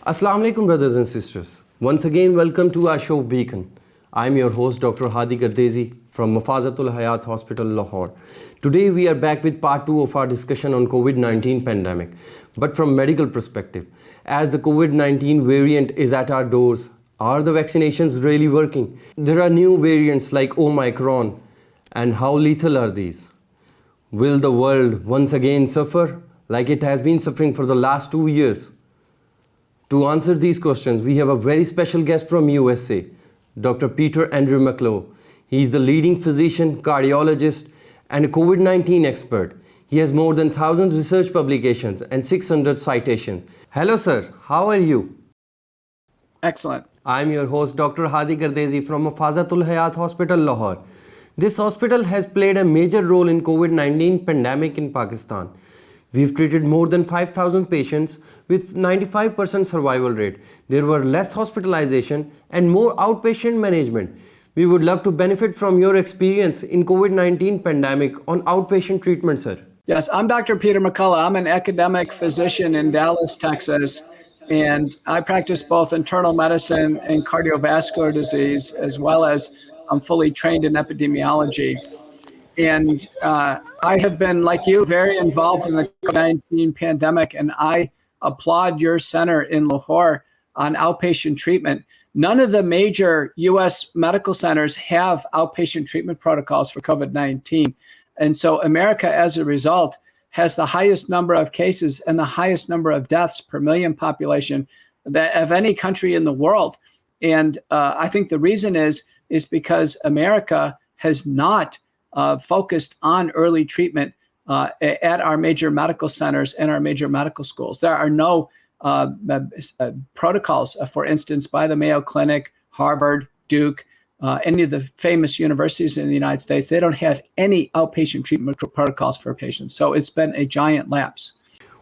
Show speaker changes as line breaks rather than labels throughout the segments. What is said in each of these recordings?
Assalamu alaikum, brothers and sisters. Once again, welcome to our show Beacon. I'm your host, Dr. Hadi Gardezi from Mafazatul Hayat Hospital, Lahore. Today, we are back with part 2 of our discussion on COVID-19 pandemic, but from medical perspective. As the COVID-19 variant is at our doors, are the vaccinations really working? There are new variants like Omicron, and how lethal are these? Will the world once again suffer like it has been suffering for the last 2 years? To answer these questions, we have a very special guest from USA, Dr. Peter Andrew McCullough. He is the leading physician, cardiologist, and a COVID-19 expert. He has more than 1,000 research publications and 600 citations. Hello, sir. How are you?
Excellent.
I'm your host, Dr. Hadi Gardezi from Mafazatul Hayat Hospital, Lahore. This hospital has played a major role in COVID-19 pandemic in Pakistan. We've treated more than 5,000 patients with 95% survival rate. There were less hospitalization and more outpatient management. We would love to benefit from your experience in COVID-19 pandemic on outpatient treatment, sir.
Yes, I'm Dr. Peter McCullough. I'm an academic physician in Dallas, Texas, and I practice both internal medicine and cardiovascular disease, as well as I'm fully trained in epidemiology. And I have been, like you, very involved in the COVID-19 pandemic, and I applaud your center in Lahore on outpatient treatment. None of the major U.S. medical centers have outpatient treatment protocols for COVID-19. And so America, as a result, has the highest number of cases and the highest number of deaths per million population of any country in the world. And I think the reason is because America has not focused on early treatment at our major medical centers and our major medical schools. There are no protocols, for instance, by the Mayo Clinic, Harvard, Duke, any of the famous universities in the United States. They don't have any outpatient treatment protocols for patients. So it's been a giant lapse.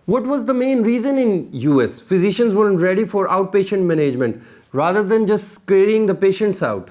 What was the main reason in US? Physicians weren't ready for outpatient management rather than just clearing the patients out.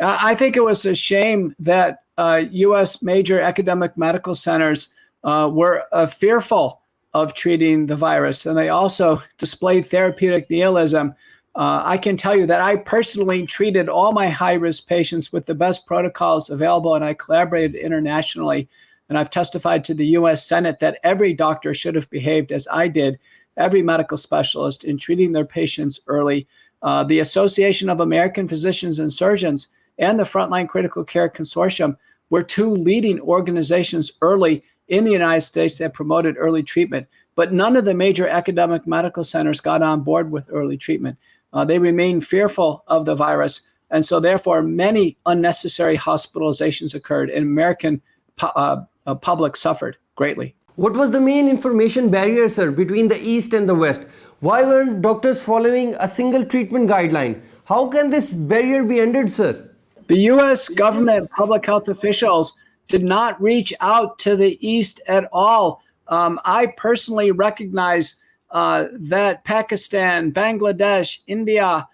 I think it was a shame that U.S. major academic medical centers were fearful of treating the virus, and they also displayed therapeutic nihilism. I can tell you that I personally treated all my high-risk patients with the best protocols available, and I collaborated internationally. And I've testified to the U.S. Senate that every doctor should have behaved as I did, every medical specialist, in treating their patients early. The Association of American Physicians and Surgeons and the Frontline Critical Care Consortium were two leading organizations early in the United States that promoted early treatment. But none of the major academic medical centers got on board with early treatment. They remained fearful of the virus. And so therefore, many unnecessary hospitalizations occurred, and American public suffered greatly.
What was the main information barrier, sir, between the East and the West? Why weren't doctors following a single treatment guideline? How can this barrier be ended, sir?
The U.S. government public health officials did not reach out to the East at all. I personally recognize that Pakistan, Bangladesh, India,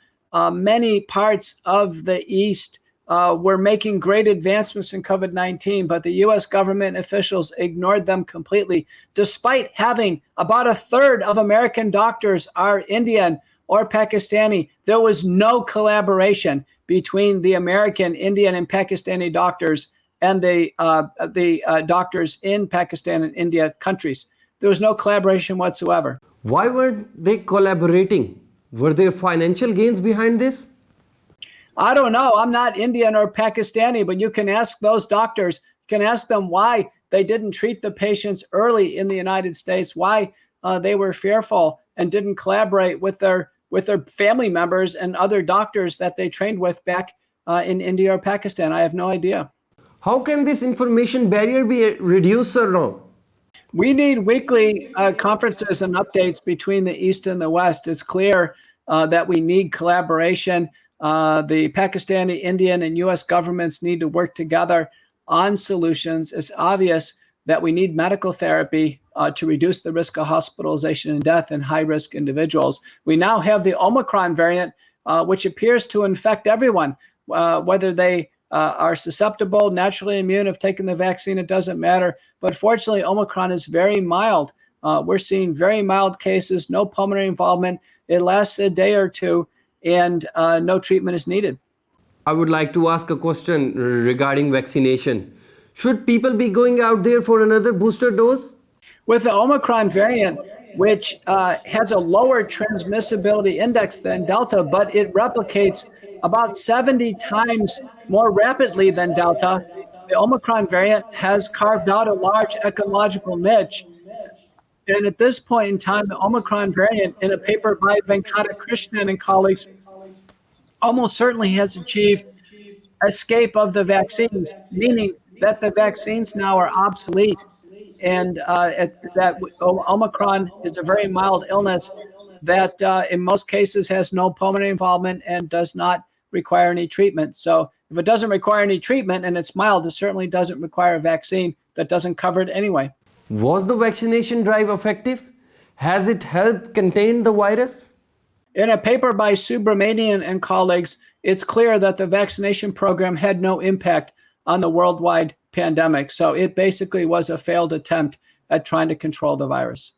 many parts of the East were making great advancements in COVID-19, but the U.S. government officials ignored them completely, despite having about a third of American doctors are Indian or Pakistani. There was no collaboration between the American, Indian, and Pakistani doctors and the doctors in Pakistan and India countries. There was no collaboration whatsoever.
Why weren't they collaborating? Were there financial gains behind this?
I don't know. I'm not Indian or Pakistani, but you can ask those doctors. You can ask them why they didn't treat the patients early in the United States, why they were fearful and didn't collaborate with their family members and other doctors that they trained with back in India or Pakistan. I have no idea.
How can this information barrier be reduced, sir, now?
We need weekly conferences and updates between the East and the West. It's clear that we need collaboration. The Pakistani, Indian, and U.S. governments need to work together on solutions. It's obvious that we need medical therapy to reduce the risk of hospitalization and death in high-risk individuals. We now have the Omicron variant, which appears to infect everyone, whether they are susceptible, naturally immune, have taken the vaccine, it doesn't matter. But fortunately, Omicron is very mild. We're seeing very mild cases, no pulmonary involvement. It lasts a day or two, and no treatment is needed.
I would like to ask a question regarding vaccination. Should people be going out there for another booster dose?
With the Omicron variant, which has a lower transmissibility index than Delta, but it replicates about 70 times more rapidly than Delta, the Omicron variant has carved out a large ecological niche. And at this point in time, the Omicron variant, in a paper by Venkata Krishnan and colleagues, almost certainly has achieved escape of the vaccines, meaning that the vaccines now are obsolete. And that Omicron is a very mild illness that in most cases has no pulmonary involvement and does not require any treatment. So if it doesn't require any treatment and it's mild, it certainly doesn't require a vaccine that doesn't cover it anyway.
Was the vaccination drive effective? Has it helped contain the virus?
In a paper by Subramanian and colleagues, it's clear that the vaccination program had no impact on the worldwide pandemic. So it basically was a failed attempt at trying to control the virus.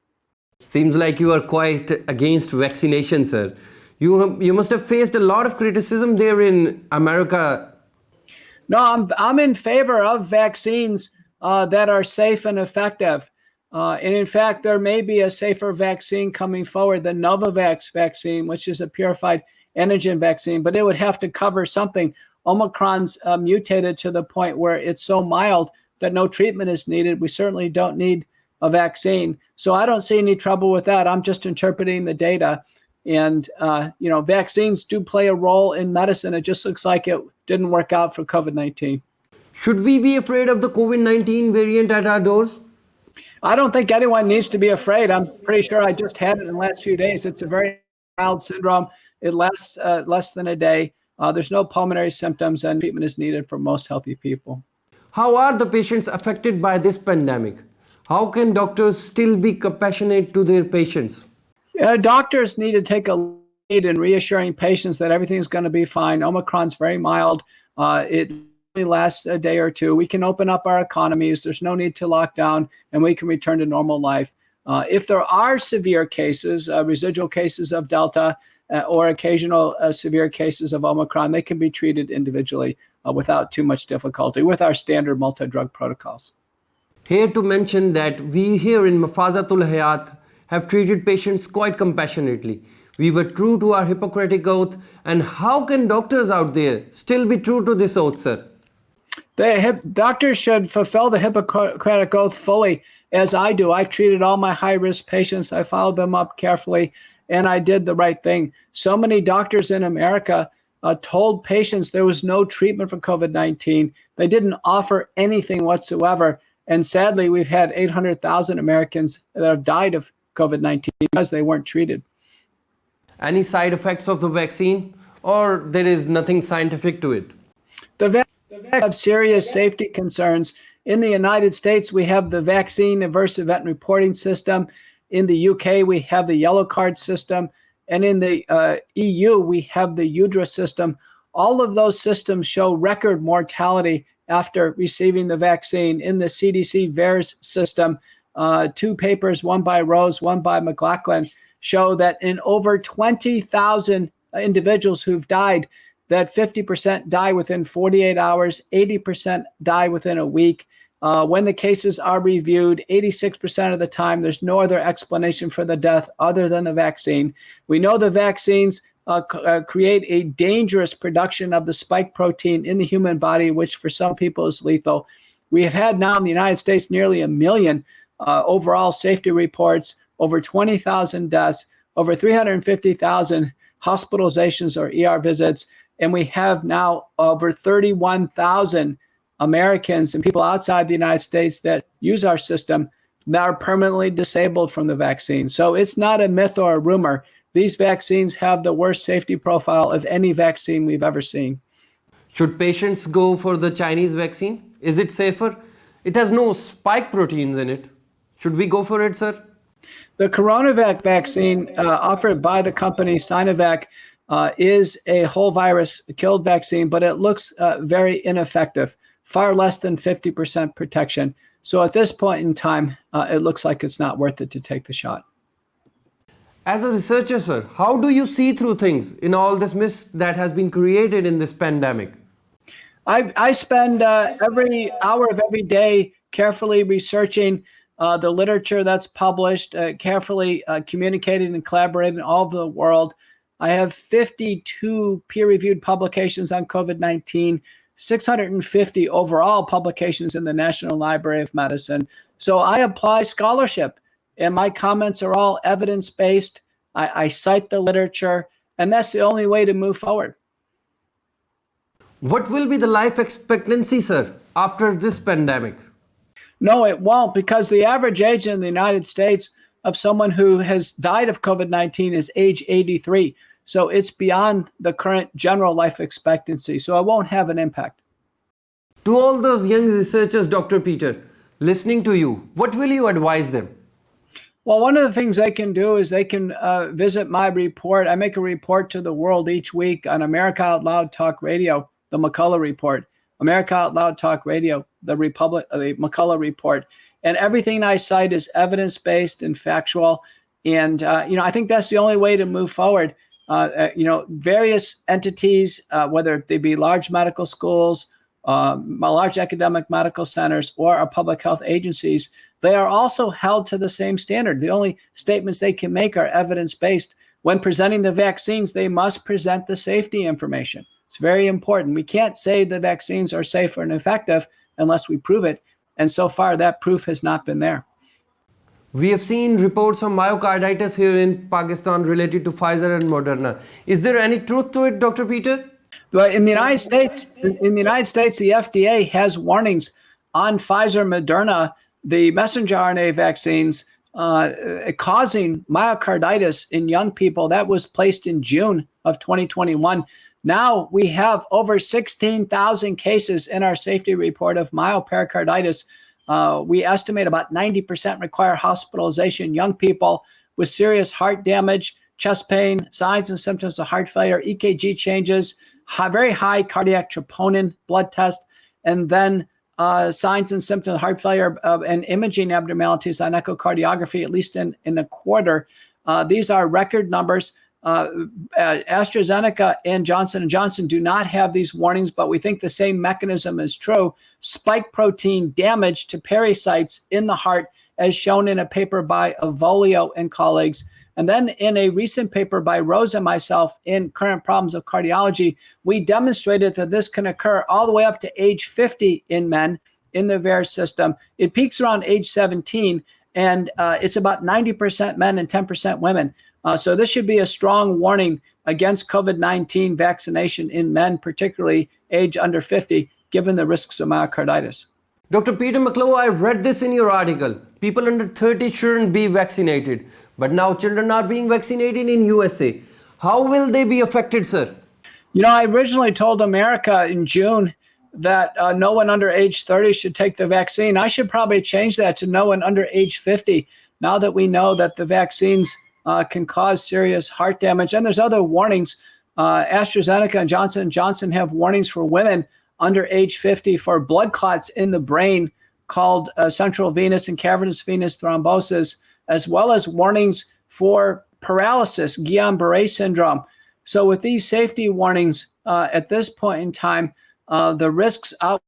Seems like you are quite against vaccination, sir. You must have faced a lot of criticism there in America.
No, I'm in favor of vaccines that are safe and effective. And in fact, there may be a safer vaccine coming forward, the Novavax vaccine, which is a purified antigen vaccine, but it would have to cover something. Omicron's mutated to the point where it's so mild that no treatment is needed. We certainly don't need a vaccine. So I don't see any trouble with that. I'm just interpreting the data. And, vaccines do play a role in medicine. It just looks like it didn't work out for COVID-19.
Should we be afraid of the COVID-19 variant at our doors?
I don't think anyone needs to be afraid. I'm pretty sure I just had it in the last few days. It's a very mild syndrome. It lasts less than a day. There's no pulmonary symptoms, and treatment is needed for most healthy people.
How are the patients affected by this pandemic? How can doctors still be compassionate to their patients?
Doctors need to take a lead in reassuring patients that everything's going to be fine. Omicron's very mild. It only lasts a day or two. We can open up our economies. There's no need to lock down, and we can return to normal life. If there are severe cases, residual cases of Delta, or occasional severe cases of Omicron, they can be treated individually without too much difficulty with our standard multi-drug protocols.
Here to mention that we here in Mafazatul Hayat have treated patients quite compassionately. We were true to our Hippocratic oath. And how can doctors out there still be true to this oath, sir?
Doctors should fulfill the Hippocratic oath fully, as I do. I've treated all my high-risk patients. I followed them up carefully, and I did the right thing. So many doctors in America told patients there was no treatment for COVID-19. They didn't offer anything whatsoever. And sadly, we've had 800,000 Americans that have died of COVID-19 because they weren't treated.
Any side effects of the vaccine, or there is nothing scientific to it?
The vaccine have serious safety concerns. In the United States, we have the Vaccine Adverse Event Reporting System. In the UK, we have the Yellow Card system. And in the EU, we have the UDRA system. All of those systems show record mortality after receiving the vaccine. In the CDC VAERS system, two papers, one by Rose, one by McLaughlin, show that in over 20,000 individuals who've died, that 50% die within 48 hours, 80% die within a week. When the cases are reviewed, 86% of the time, there's no other explanation for the death other than the vaccine. We know the vaccines create a dangerous production of the spike protein in the human body, which for some people is lethal. We have had now in the United States nearly 1 million overall safety reports, over 20,000 deaths, over 350,000 hospitalizations or ER visits, and we have now over 31,000 Americans and people outside the United States that use our system that are permanently disabled from the vaccine. So it's not a myth or a rumor. These vaccines have the worst safety profile of any vaccine we've ever seen.
Should patients go for the Chinese vaccine? Is it safer? It has no spike proteins in it. Should we go for it, sir?
The CoronaVac vaccine offered by the company Sinovac is a whole virus killed vaccine, but it looks very ineffective, far less than 50% protection. So at this point in time, it looks like it's not worth it to take the shot.
As a researcher, sir, how do you see through things in all this mist that has been created in this pandemic?
I spend every hour of every day carefully researching the literature that's published, carefully communicating and collaborating all over the world. I have 52 peer-reviewed publications on COVID-19, 650 overall publications in the National Library of Medicine. So I apply scholarship, and my comments are all evidence-based. I cite the literature, and that's the only way to move forward.
What will be the life expectancy, sir, after this pandemic?
No, it won't, because the average age in the United States of someone who has died of COVID-19 is age 83. So it's beyond the current general life expectancy. So it won't have an impact.
To all those young researchers, Dr. Peter, listening to you, what will you advise them?
Well, one of the things they can do is they can visit my report. I make a report to the world each week on America Out Loud Talk Radio, the McCullough Report, America Out Loud Talk Radio, the McCullough Report. And everything I cite is evidence-based and factual. And, I think that's the only way to move forward. Various entities, whether they be large medical schools, large academic medical centers, or our public health agencies, they are also held to the same standard. The only statements they can make are evidence-based. When presenting the vaccines, they must present the safety information. It's very important. We can't say the vaccines are safe and effective unless we prove it. And so far, that proof has not been there.
We have seen reports of myocarditis here in Pakistan related to Pfizer and Moderna. Is there any truth to it, Dr. Peter?
But in the United States, the FDA has warnings on Pfizer, Moderna, the messenger RNA vaccines, causing myocarditis in young people. That was placed in June of 2021. Now we have over 16,000 cases in our safety report of myopericarditis. We estimate about 90% require hospitalization. Young people with serious heart damage, chest pain, signs and symptoms of heart failure, EKG changes, very high cardiac troponin blood test, and then signs and symptoms of heart failure and imaging abnormalities on echocardiography, at least in a quarter. These are record numbers. AstraZeneca and Johnson & Johnson do not have these warnings, but we think the same mechanism is true. Spike protein damage to pericytes in the heart, as shown in a paper by Avolio and colleagues. And then in a recent paper by Rose and myself in Current Problems of Cardiology, we demonstrated that this can occur all the way up to age 50 in men in the VAERS system. It peaks around age 17, and it's about 90% men and 10% women. So this should be a strong warning against COVID-19 vaccination in men, particularly age under 50, given the risks of myocarditis.
Dr. Peter McCullough, I read this in your article. People under 30 shouldn't be vaccinated, but now children are being vaccinated in USA. How will they be affected, sir?
I originally told America in June that no one under age 30 should take the vaccine. I should probably change that to no one under age 50, now that we know that the vaccines can cause serious heart damage. And there's other warnings. AstraZeneca and Johnson & Johnson have warnings for women under age 50 for blood clots in the brain called central venous and cavernous venous thrombosis, as well as warnings for paralysis, Guillain-Barré syndrome. So with these safety warnings at this point in time, the risks outweigh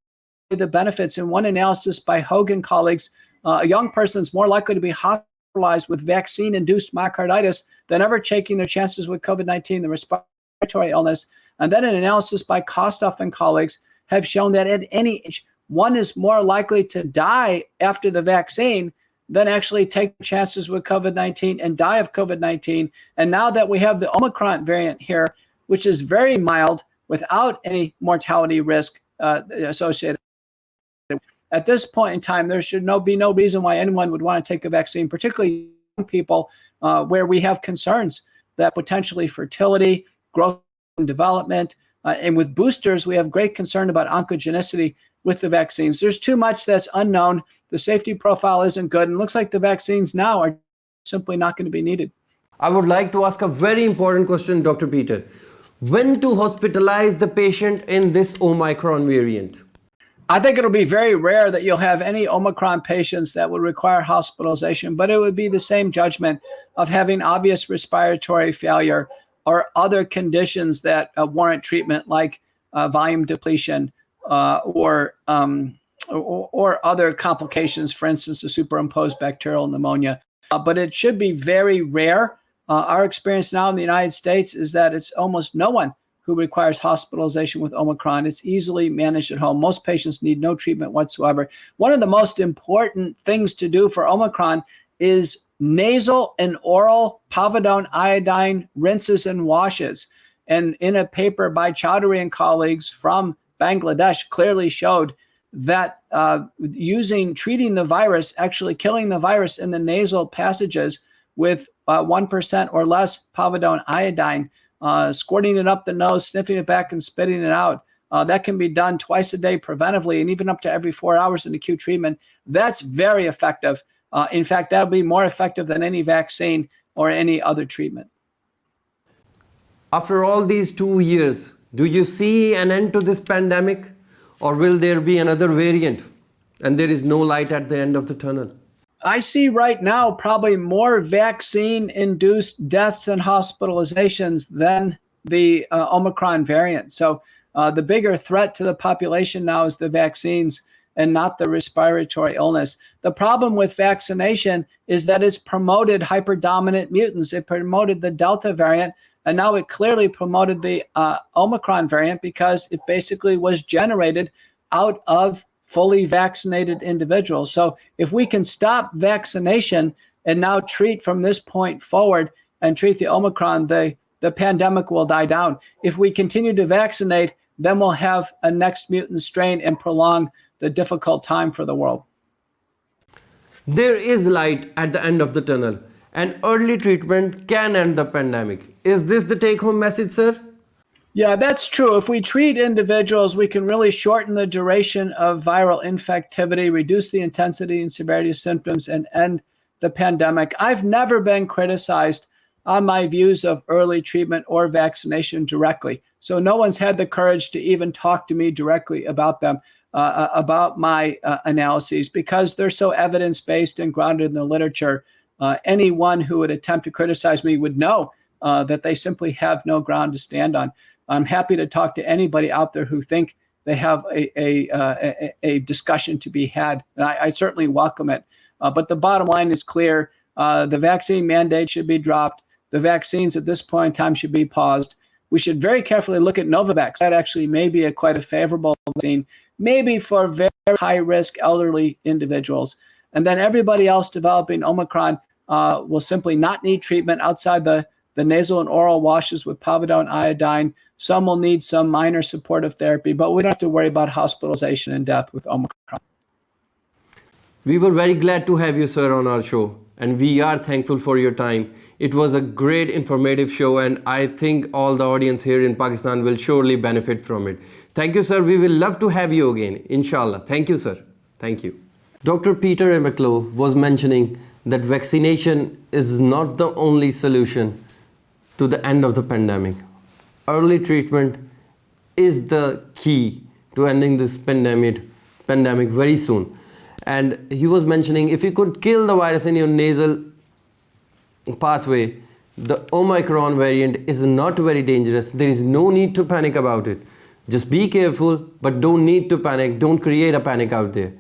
the benefits. In one analysis by Hogan colleagues, a young person is more likely to be hospitalized with vaccine-induced myocarditis than ever taking their chances with COVID-19, the respiratory illness. And then an analysis by Kostoff and colleagues have shown that at any age, one is more likely to die after the vaccine than actually take chances with COVID-19 and die of COVID-19. And now that we have the Omicron variant here, which is very mild without any mortality risk associated, at this point in time, there should be no reason why anyone would want to take a vaccine, particularly young people, where we have concerns that potentially fertility, growth and development, and with boosters, we have great concern about oncogenicity with the vaccines. There's too much that's unknown. The safety profile isn't good, and it looks like the vaccines now are simply not going to be needed.
I would like to ask a very important question, Dr. Peter. When to hospitalize the patient in this Omicron variant?
I think it'll be very rare that you'll have any Omicron patients that would require hospitalization, but it would be the same judgment of having obvious respiratory failure or other conditions that warrant treatment, like volume depletion or other complications, for instance, a superimposed bacterial pneumonia. But it should be very rare. Our experience now in the United States is that it's almost no one who requires hospitalization with Omicron. It's easily managed at home. Most patients need no treatment whatsoever. One of the most important things to do for Omicron is nasal and oral povidone iodine rinses and washes. And in a paper by Chowdhury and colleagues from Bangladesh clearly showed that treating the virus, actually killing the virus in the nasal passages with 1% or less povidone iodine, squirting it up the nose, sniffing it back, and spitting it out. That can be done twice a day preventively and even up to every 4 hours in acute treatment. That's very effective. In fact, that would be more effective than any vaccine or any other treatment.
After all these 2 years, do you see an end to this pandemic, or will there be another variant and there is no light at the end of the tunnel?
I see right now probably more vaccine-induced deaths and hospitalizations than the Omicron variant. So the bigger threat to the population now is the vaccines and not the respiratory illness. The problem with vaccination is that it's promoted hyperdominant mutants. It promoted the Delta variant, and now it clearly promoted the Omicron variant because it basically was generated out of fully vaccinated individuals. So if we can stop vaccination and now treat from this point forward and treat the Omicron, the pandemic will die down. If we continue to vaccinate, then we'll have a next mutant strain and prolong the difficult time for the world.
There is light at the end of the tunnel, and early treatment can end the pandemic. Is this the take-home message, sir?
Yeah, that's true. If we treat individuals, we can really shorten the duration of viral infectivity, reduce the intensity and severity of symptoms, and end the pandemic. I've never been criticized on my views of early treatment or vaccination directly. So no one's had the courage to even talk to me directly about them, about my analyses, because they're so evidence-based and grounded in the literature. Anyone who would attempt to criticize me would know that they simply have no ground to stand on. I'm happy to talk to anybody out there who think they have a discussion to be had, and I certainly welcome it. But the bottom line is clear. The vaccine mandate should be dropped. The vaccines at this point in time should be paused. We should very carefully look at Novavax. That actually may be quite a favorable vaccine, maybe for very high-risk elderly individuals. And then everybody else developing Omicron will simply not need treatment outside the nasal and oral washes with povidone iodine. Some will need some minor supportive therapy, but we don't have to worry about hospitalization and death with Omicron.
We were very glad to have you, sir, on our show, and we are thankful for your time. It was a great informative show, and I think all the audience here in Pakistan will surely benefit from it. Thank you, sir. We will love to have you again, inshallah. Thank you, sir. Thank you. Dr. Peter McCullough was mentioning that vaccination is not the only solution to the end of the pandemic. Early treatment is the key to ending this pandemic very soon. And he was mentioning, if you could kill the virus in your nasal pathway, the Omicron variant is not very dangerous. There is no need to panic about it. Just be careful, but don't need to panic. Don't create a panic out there.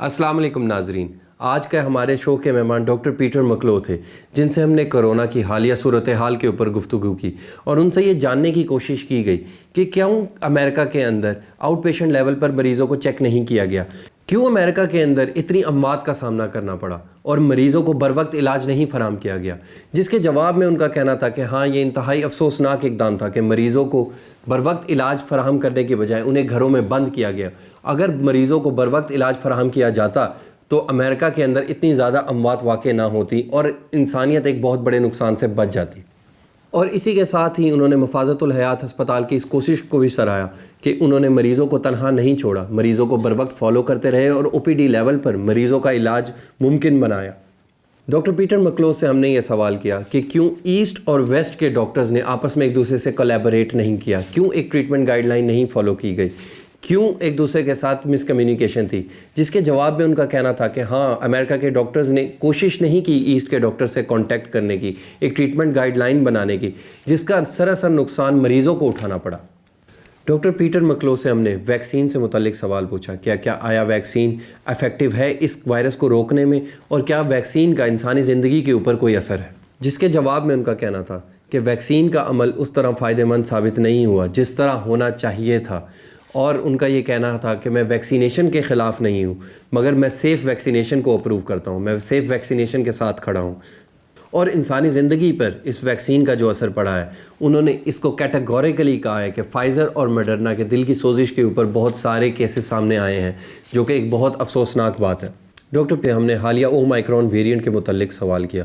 Assalamu alaikum नाजरीन, आज का हमारे show के मेहमान doctor Peter मकलो थे, जिनसे हमने corona की हालिया सूरत हाल के ऊपर गुफ्तगू की और उनसे ये जानने की कोशिश की गई कि क्यों अमेरिका के अंदर आउट पेशेंट लेवल पर मरीज़ों को चेक नहीं किया गया, क्यों अमेरिका के अंदर इतनी अम्मात का सामना करना पड़ा और मरीज़ों को बर वक्त इलाज नहीं फराम किया गया। जिसके जवाब में उनका कहना था कि हाँ, ये इंतहाई अफसोसनाक इक़दाम था कि मरीज़ों को बर वक्त इलाज फराहम करने के बजाय उन्हें घरों में बंद किया गया। अगर मरीज़ों को बर वक्त इलाज फराहम किया जाता तो अमेरिका के अंदर इतनी ज़्यादा अमवात वाक़ई ना होती और इंसानियत एक बहुत बड़े नुकसान से बच जाती। और इसी के साथ ही उन्होंने मफाज़तुल हयात अस्पताल की इस कोशिश को भी सराहा कि उन्होंने मरीज़ों को तनहा नहीं छोड़ा, मरीज़ों को बर वक्त फॉलो करते रहे और ओपीडी लेवल पर मरीज़ों का इलाज मुमकिन बनाया। डॉक्टर पीटर मकलो से हमने ये सवाल किया कि क्यों ईस्ट और वेस्ट के डॉक्टर्स ने आपस में एक दूसरे से कोलैबोरेट नहीं किया, क्यों एक ट्रीटमेंट गाइडलाइन नहीं फॉलो की गई, کیوں ایک دوسرے کے ساتھ مس کمیونیکیشن تھی، جس کے جواب میں ان کا کہنا تھا کہ ہاں امریکہ کے ڈاکٹرز نے کوشش نہیں کی ایسٹ کے ڈاکٹر سے کانٹیکٹ کرنے کی، ایک ٹریٹمنٹ گائیڈ لائن بنانے کی، جس کا سراسر نقصان مریضوں کو اٹھانا پڑا۔ ڈاکٹر پیٹر مکلو سے ہم نے ویکسین سے متعلق سوال پوچھا، کیا آیا ویکسین افیکٹو ہے اس وائرس کو روکنے میں، اور کیا ویکسین کا انسانی زندگی کے اوپر کوئی اثر ہے، جس کے جواب میں ان کا کہنا تھا کہ ویکسین کا عمل اس طرح فائدہ مند ثابت نہیں ہوا جس طرح ہونا چاہیے تھا، اور ان کا یہ کہنا تھا کہ میں ویکسینیشن کے خلاف نہیں ہوں، مگر میں سیف ویکسینیشن کو اپروو کرتا ہوں، میں سیف ویکسینیشن کے ساتھ کھڑا ہوں۔ اور انسانی زندگی پر اس ویکسین کا جو اثر پڑا ہے، انہوں نے اس کو کیٹیگوریکلی کہا ہے کہ فائزر اور مڈرنا کے دل کی سوزش کے اوپر بہت سارے کیسز سامنے آئے ہیں، جو کہ ایک بہت افسوسناک بات ہے۔ ڈاکٹر پہ ہم نے حالیہ اومائکرون ویریئنٹ کے متعلق سوال کیا،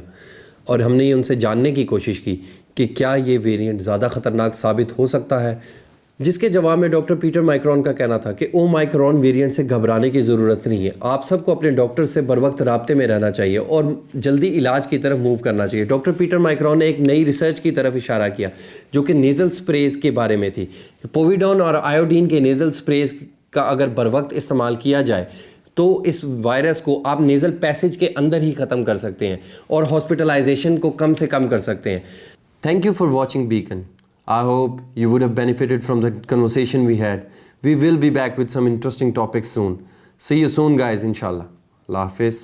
اور ہم نے ان سے جاننے کی کوشش کی کہ کیا یہ ویریئنٹ زیادہ خطرناک ثابت ہو سکتا ہے، جس کے جواب میں ڈاکٹر پیٹر مائکرون کا کہنا تھا کہ اومائکرون ویریئنٹ سے گھبرانے کی ضرورت نہیں ہے، آپ سب کو اپنے ڈاکٹر سے بر وقت رابطے میں رہنا چاہیے اور جلدی علاج کی طرف موو کرنا چاہیے۔ ڈاکٹر پیٹر مائکرون نے ایک نئی ریسرچ کی طرف اشارہ کیا جو کہ نیزل سپریز کے بارے میں تھی، پوویڈون اور آیوڈین کے نیزل سپریز کا اگر بر وقت استعمال کیا جائے تو اس وائرس کو آپ نیزل پیسج کے اندر ہی ختم کر سکتے ہیں اور ہاسپٹلائزیشن کو کم سے کم کر سکتے ہیں۔ Thank you for watching bacon. I hope you would have benefited from the conversation we had. We will be back with some interesting topics soon. See you soon guys, inshallah. Allah Hafiz.